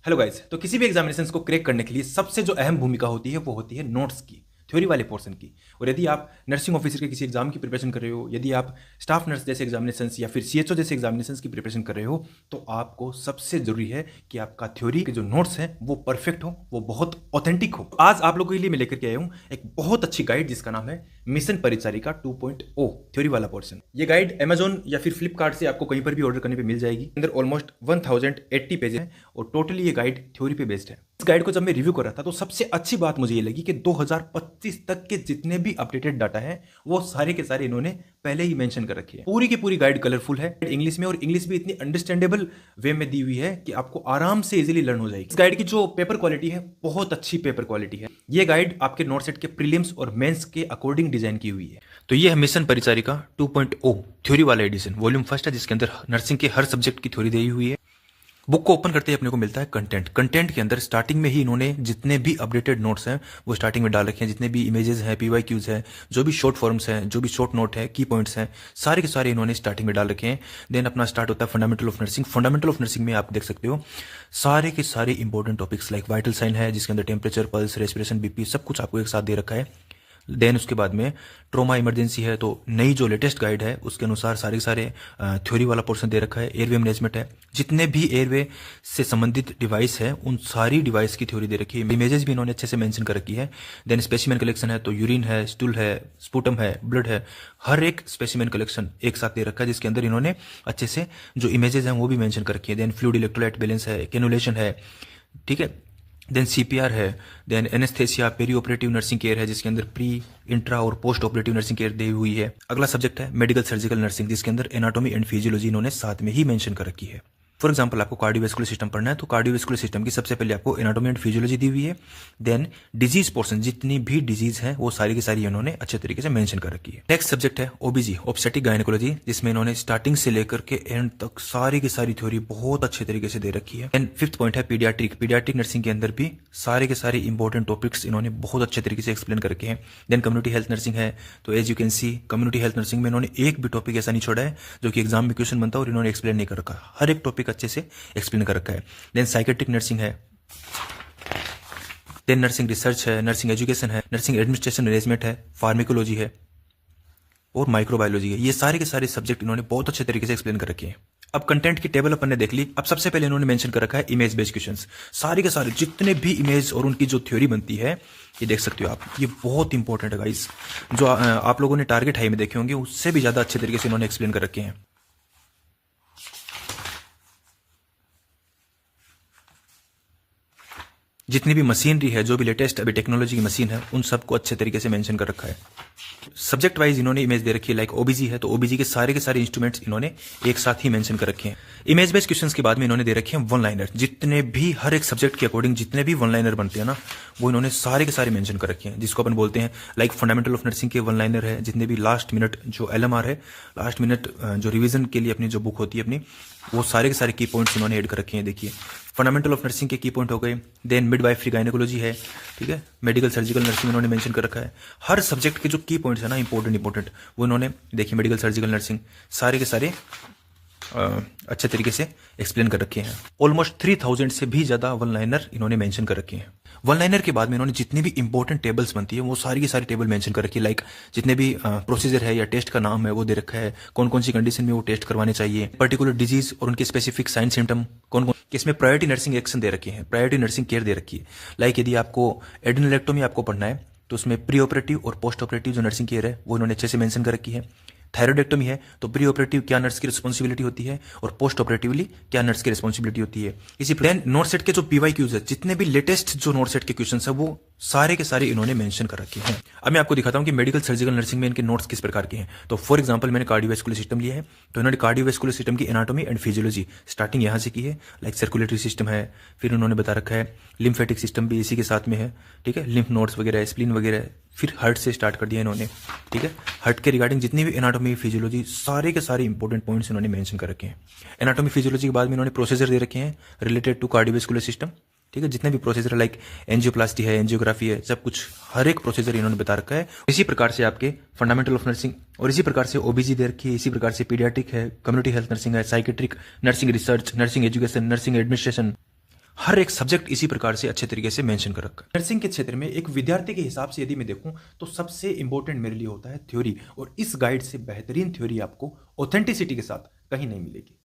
Hello guys. तो किसी भी एग्जामिनेशंस को क्रैक करने के लिए सबसे जो अहम भूमिका होती है वो होती है नोट्स की, थ्योरी वाले पोर्शन की। और यदि आप नर्सिंग ऑफिसर के किसी एग्जाम की प्रिपरेशन कर रहे हो, यदि आप स्टाफ नर्स जैसे एग्जामिनेशंस या फिर सीएचओ जैसे एग्जामिनेशंस की प्रिपरेशन कर रहे हो, तो आपको सबसे जरूरी है कि आपका थ्योरी के जो नोट्स हैं वो परफेक्ट हो, वो बहुत ऑथेंटिक हो। आज आप लोगों के लिए मैं लेकर के आया हूँ एक बहुत अच्छी गाइड जिसका नाम है मिशन परिचारिका 2.0 थ्योरी वाला पोर्शन। ये गाइड अमेजोन या फिर फ्लिपकार्ट से आपको कहीं पर भी ऑर्डर करने पे मिल जाएगी। अंदर ऑलमोस्ट 1080 पेज है और टोटली ये गाइड थ्योरी पे बेस्ड है। इस गाइड को जब मैं रिव्यू कर रहा था तो सबसे अच्छी बात मुझे ये लगी कि 2025 तक के जितने भी अपडेटेड डाटा है वो सारे के सारे इन्होंने पहले ही मेंशन कर रखे हैं। पूरी की पूरी गाइड कलरफुल है इंग्लिश में, और इंग्लिश भी इतनी अंडरस्टैंडेबल वे में दी हुई है कि आपको आराम से इजीली लर्न हो जाएगी। इस गाइड की जो पेपर क्वालिटी है बहुत अच्छी पेपर क्वालिटी है। ये गाइड आपके नोट सेट के प्रीलिम्स और मेंस के अकॉर्डिंग डिजाइन की हुई है। तो ये है मिशन परिचारिका 2.0 थ्योरी वाला एडिशन, वॉल्यूम फर्स्ट है, जिसके अंदर नर्सिंग के हर सब्जेक्ट की थ्योरी दी हुई है। बुक को ओपन करते ही अपने को मिलता है कंटेंट के अंदर स्टार्टिंग में ही इन्होंने जितने भी अपडेटेड नोट्स हैं वो स्टार्टिंग में डाल रखे हैं। जितने भी इमेजेस हैं, पीवाईक्यूज हैं, जो भी शॉर्ट फॉर्म्स हैं, जो भी शॉर्ट नोट है, की पॉइंट्स हैं, सारे के सारे इन्होंने स्टार्टिंग में डाल रखे हैं। देन अपना स्टार्ट होता है fundamental of nursing. Fundamental of nursing में आप देख सकते हो सारे के सारे important topics like vital sign है, जिसके अंदर टेम्परेचर, पल्स, रेस्पिरेशन, बीपी सब कुछ आपको एक साथ दे रखा है। देन उसके बाद में ट्रोमा इमरजेंसी है, तो नई जो लेटेस्ट गाइड है उसके अनुसार सारे के सारे थ्योरी वाला पोर्शन दे रखा है। एयरवे मैनेजमेंट है, जितने भी एयरवे से संबंधित डिवाइस है उन सारी डिवाइस की थ्योरी दे रखी है। इमेजेस भी इन्होंने अच्छे से मेंशन कर रखी है। देन स्पेसिमेन कलेक्शन है, तो यूरिन है, स्टूल है, स्पूटम है, ब्लड है, हर एक स्पेसिमेन कलेक्शन एक साथ दे रखा है, जिसके अंदर इन्होंने अच्छे से जो इमेजेस हैं वो भी मेंशन कर रखी है। देन फ्लूइड इलेक्ट्रोलाइट बैलेंस है, कैनुलेशन है, ठीक है। देन सीपीआर है, then anaesthesia, perioperative nursing care है, जिसके अंदर प्री, इंट्रा और पोस्ट ऑपरेटिव नर्सिंग केयर दी हुई है। अगला सब्जेक्ट है मेडिकल सर्जिकल नर्सिंग, जिसके अंदर एनाटॉमी एंड फिजियोलॉजी इन्होंने साथ में ही मेंशन कर रखी है। फॉर एग्जाम्पल आपको कार्डियोवैस्कुलर सिस्टम पढ़ना है तो कार्डियोवैस्कुलर सिस्टम की सबसे पहले आपको एनाटॉमी एंड फिजियोलॉजी दी हुई है। देन डिजीज पोर्शन, जितनी भी डिजीज है वो सारी की सारी इन्होंने अच्छे तरीके से मेंशन कर रखी है। नेक्स्ट सब्जेक्ट है ओबीजी, ऑब्स्टेटिक गायनेकोलॉजी, जिसमें इन्होंने स्टार्टिंग से लेकर के एंड तक सारी की सारी थ्योरी बहुत अच्छे तरीके से दे रखी है। एंड फिफ्थ पॉइंट है पीडियाट्रिक नर्सिंग के अंदर भी सारे के सारे इंपॉर्टेंट टॉपिक्स इन्होंने बहुत अच्छे तरीके से एक्सप्लेन कर रखे हैं। देन कम्युनिटी हेल्थ नर्सिंग है, तो as you can see community health nursing में इन्होंने एक भी टॉपिक ऐसा नहीं छोड़ा है जो कि एग्जाम में क्वेश्चन बनता है और इन्होंने एक्सप्लेन नहीं कर रखा। हर एक टॉपिक अच्छे से एक्सप्लेन कर रखा है। देन साइकेट्रिक नर्सिंग है, देन नर्सिंग रिसर्च है, नर्सिंग एजुकेशन है, नर्सिंग एडमिनिस्ट्रेशन मैनेजमेंट है, फार्मेकोलॉजी है और माइक्रोबायोलॉजी है। ये सारे के सारे सब्जेक्ट इन्होंने बहुत अच्छे तरीके से एक्सप्लेन कर रखे हैं। अब कंटेंट की टेबल अपन ने देख ली। अब सबसे पहले इन्होंने मेंशन कर रखा है इमेज बेस्ड क्वेश्चंस। सारे के सारे जितने भी इमेज और उनकी जो थ्योरी बनती है ये देख सकते हो आप, ये बहुत इंपॉर्टेंट है गाइस। जो आप लोगों ने टारगेट हाई में देखे होंगे उससे भी ज्यादा अच्छे तरीके से इन्होंने एक्सप्लेन कर रखे हैं। जितनी भी मशीनरी है, जो भी लेटेस्ट अभी टेक्नोलॉजी की मशीन है, उन सबको अच्छे तरीके से मेंशन कर रखा है। सब्जेक्ट वाइज इन्होंने इमेज दे रखी है। लाइक ओबीजी है तो ओबीजी के सारे इंस्ट्रूमेंट्स इन्होंने एक साथ ही मेंशन कर रखे हैं। इमेज बेस्ड क्वेश्चंस के बाद में इन्होंने दे रखे हैं वन लाइनर। जितने भी हर एक सब्जेक्ट के अकॉर्डिंग जितने भी वन लाइनर बनते हैं ना, वो इन्होंने सारे के सारे मेंशन कर रखे हैं, जिसको अपन बोलते हैं लाइक फंडामेंटल ऑफ नर्सिंग के वन लाइनर है। जितने भी लास्ट मिनट जो एलएमआर है, लास्ट मिनट जो रिवीजन के लिए अपनी जो बुक होती है अपनी, वो सारे के सारे की पॉइंट्स इन्होंने ऐड कर रखे हैं। देखिए फंडामेंटल ऑफ नर्सिंग के की पॉइंट हो गए। देन मिडवाइफरी गायनेकोलॉजी है, ठीक है, मेडिकल सर्जिकल नर्सिंग इन्होंने मेंशन कर रखा है। हर सब्जेक्ट के जो की पॉइंट्स है ना इंपॉर्टेंट वो इन्होंने देखिए मेडिकल सर्जिकल नर्सिंग सारे के सारे अच्छे तरीके से एक्सप्लेन कर रखे हैं। ऑलमोस्ट 3000 से भी ज्यादा वन लाइनर इन्होंने मेंशन कर रखे हैं। वन लाइनर के बाद में इन्होंने जितनी भी इंपॉर्टेंट टेबल्स बनती है वो सारी की सारी टेबल मेंशन कर रखी है। लाइक जितने भी प्रोसीजर है या टेस्ट का नाम है वो दे रखा है, कौन कौन सी कंडीशन में वो टेस्ट करवाने चाहिए, पर्टिकुलर डिजीज और उनके स्पेसिफिक साइन सिम्टम कौन कौन। इसमें प्रायोरिटी नर्सिंग एक्शन दे रखे हैं, प्रायोरिटी नर्सिंग केयर दे रखी है। लाइक यदि आपको एड्रेनलेक्टोमी आपको पढ़ना है तो उसमें प्री ऑपरेटिव और पोस्ट ऑपरेटिव जो नर्सिंग केयर है वो इन्होंने अच्छे से मेंशन कर रखी है। थायराइडेक्टोमी है तो प्री ऑपरेटिव क्या नर्स की रिस्पॉन्सिबिलिटी होती है और पोस्ट ऑपरेटिवली क्या नर्स की रिस्पॉन्सिबिलिटी होती है। इसी प्रकार नोट सेट के जो पीवाईक्यूज है, जितने भी लेटेस्ट जो नोट सेट के क्वेश्चंस है वो सारे के सारे इन्होंने मेंशन कर रखे हैं। अब मैं आपको दिखाता हूं कि मेडिकल सर्जिकल नर्सिंग में इनके नोट्स किस प्रकार के हैं। तो फॉर एग्जांपल मैंने कार्डियोवैस्कुलर सिस्टम लिया है, तो इन्होंने कार्डियोवैस्कुलर सिस्टम की एनाटॉमी एंड फिजियोलॉजी स्टार्टिंग यहां से की है। लाइक सर्कुलेटरी सिस्टम है, फिर उन्होंने बता रखा है लिम्फेटिक सिस्टम भी इसी के साथ में है, ठीक है, लिम्फ नोड्स वगैरह, स्प्लीन वगैरह, फिर हार्ट से स्टार्ट कर दिया इन्होंने, ठीक है। हार्ट के रिगार्डिंग जितनी भी एनाटॉमी फिजियोलॉजी सारे के सारे इंपॉर्टेंट पॉइंट्स इन्होंने मेंशन कर रखे हैं। एनाटॉमी फिजियोलॉजी के बाद में इन्होंने प्रोसीजर दे रखे हैं रिलेटेड टू कार्डियोवैस्कुलर सिस्टम, ठीक है। जितने भी प्रोसीजर लाइक एंजियोप्लास्टी है, एंजियोग्राफी है, सब कुछ हर एक प्रोसीजर इन्होंने बता रखा है। इसी प्रकार से आपके फंडामेंटल ऑफ नर्सिंग और इसी प्रकार से ओबीजी दे रखी है। इसी प्रकार से पीडियाट्रिक है, कम्युनिटी हेल्थ नर्सिंग है, psychiatric, nursing research, nursing education, nursing administration, हर एक सब्जेक्ट इसी प्रकार से अच्छे तरीके से मेंशन कर रखा है। नर्सिंग के क्षेत्र में एक विद्यार्थी के हिसाब से यदि मैं देखूं तो सबसे इंपॉर्टेंट मेरे लिए होता है थ्योरी, और इस गाइड से बेहतरीन थ्योरी आपको ऑथेंटिसिटी के साथ कहीं नहीं मिलेगी।